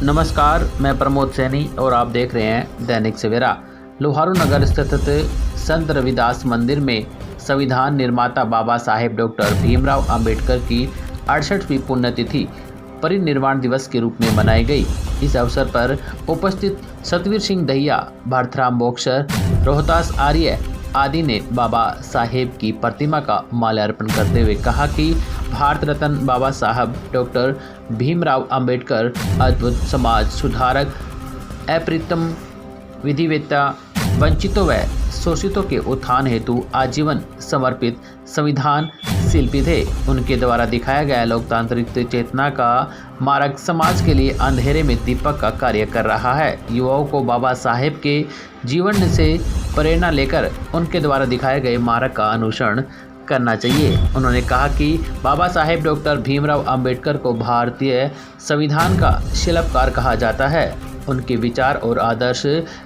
नमस्कार, मैं प्रमोद सैनी और आप देख रहे हैं दैनिक सवेरा। लोहारू नगर स्थित संत रविदास मंदिर में संविधान निर्माता बाबा साहेब डॉक्टर भीमराव अंबेडकर की 68वीं पुण्यतिथि परिनिर्वाण दिवस के रूप में मनाई गई। इस अवसर पर उपस्थित सतवीर सिंह दहिया, भारतराम बॉक्सर, रोहतास आर्य आदि ने बाबा साहेब की प्रतिमा का माल्यार्पण करते हुए कहा कि भारत रत्न बाबा साहब डॉक्टर भीमराव अंबेडकर अद्भुत समाज सुधारक, अप्रतिम विधिवेत्ता, वंचितों व शोषितों के उत्थान हेतु आजीवन समर्पित संविधान शिल्पी थे। उनके द्वारा दिखाया गया लोकतांत्रिक चेतना का मार्ग समाज के लिए अंधेरे में दीपक का कार्य कर रहा है। युवाओं को बाबा साहेब के जीवन से प्रेरणा लेकर उनके द्वारा दिखाए गए मार्ग का अनुसरण करना चाहिए। उन्होंने कहा कि बाबा साहेब डॉक्टर भीमराव अंबेडकर को भारतीय संविधान का शिल्पकार कहा जाता है। उनके विचार और आदर्श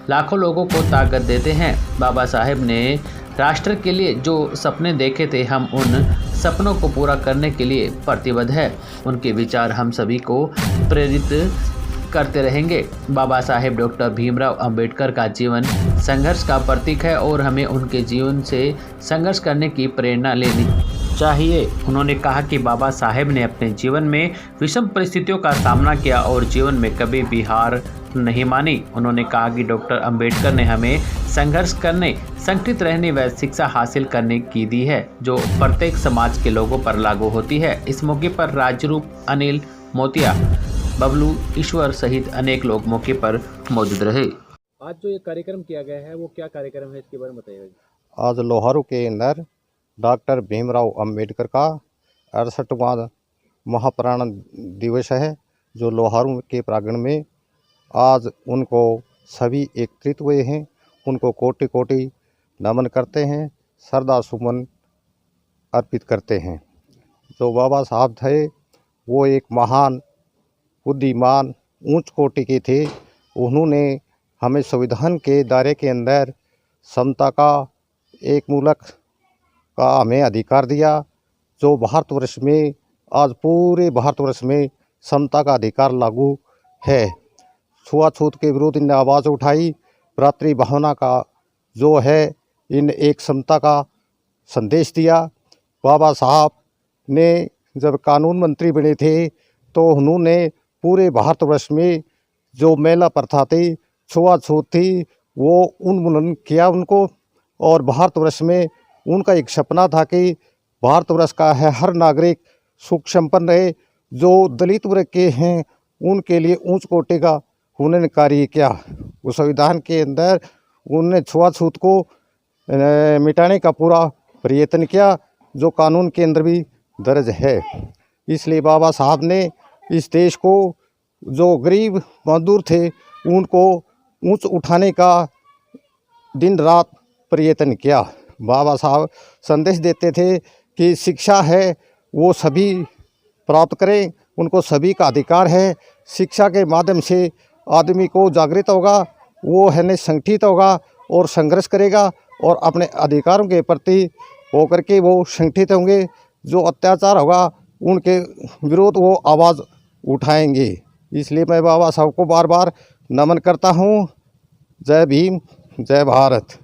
लाखों लोगों को ताकत देते हैं। बाबा साहेब ने राष्ट्र के लिए जो सपने देखे थे, हम उन सपनों को पूरा करने के लिए प्रतिबद्ध है। उनके विचार हम सभी को प्रेरित करते रहेंगे। बाबा साहेब डॉक्टर भीमराव अंबेडकर का जीवन संघर्ष का प्रतीक है और हमें उनके जीवन से संघर्ष करने की प्रेरणा लेनी चाहिए। उन्होंने कहा कि बाबा साहेब ने अपने जीवन में विषम परिस्थितियों का सामना किया और जीवन में कभी भी हार नहीं मानी। उन्होंने कहा कि डॉक्टर अंबेडकर ने हमें संघर्ष करने, संगठित रहने व शिक्षा हासिल करने की दी है, जो प्रत्येक समाज के लोगों पर लागू होती है। इस मौके पर राजरूप, अनिल मोतिया, बबलू, ईश्वर सहित अनेक लोग मौके पर मौजूद रहे। आज जो ये कार्यक्रम किया गया है वो क्या कार्यक्रम है, इसके बारे में बताइए। आज लोहारू के अंदर डॉक्टर भीमराव अंबेडकर का 68वां महाप्राण दिवस है, जो लोहारू के प्रांगण में आज उनको सभी एकत्रित हुए हैं। उनको कोटि कोटि नमन करते हैं, श्रद्धा सुमन अर्पित करते हैं। जो बाबा साहब थे वो एक महान, बुद्धिमान, ऊंच कोटि के थे। उन्होंने हमें संविधान के दायरे के अंदर समता का, एक मूलक का हमें अधिकार दिया, जो भारतवर्ष में आज पूरे भारतवर्ष में समता का अधिकार लागू है। छुआछूत के विरोध इन्हें आवाज़ उठाई, भ्रातृ भावना का जो है इन एक समता का संदेश दिया। बाबा साहब ने जब कानून मंत्री बने थे तो उन्होंने पूरे भारतवर्ष में जो महिला प्रथा थी, छुआछूत थी, वो उन्मूलन किया उनको। और भारतवर्ष में उनका एक सपना था कि भारतवर्ष का है हर नागरिक सुख संपन्न रहे। जो दलित वर्ग के हैं उनके लिए ऊंच कोटि का उन्होंने कार्य किया। उस संविधान के अंदर उन्होंने छुआछूत को मिटाने का पूरा प्रयत्न किया, जो कानून के अंदर भी दर्ज है। इसलिए बाबा साहब ने इस देश को, जो गरीब मजदूर थे, उनको ऊंच उठाने का दिन रात प्रयत्न किया। बाबा साहब संदेश देते थे कि शिक्षा है वो सभी प्राप्त करें, उनको सभी का अधिकार है। शिक्षा के माध्यम से आदमी को जागृत होगा, वो है न संगठित होगा और संघर्ष करेगा और अपने अधिकारों के प्रति होकर के वो संगठित होंगे। जो अत्याचार होगा उनके विरोध वो आवाज़ उठाएंगे। इसलिए मैं बाबा साहब को बार बार नमन करता हूँ। जय भीम, जय भारत।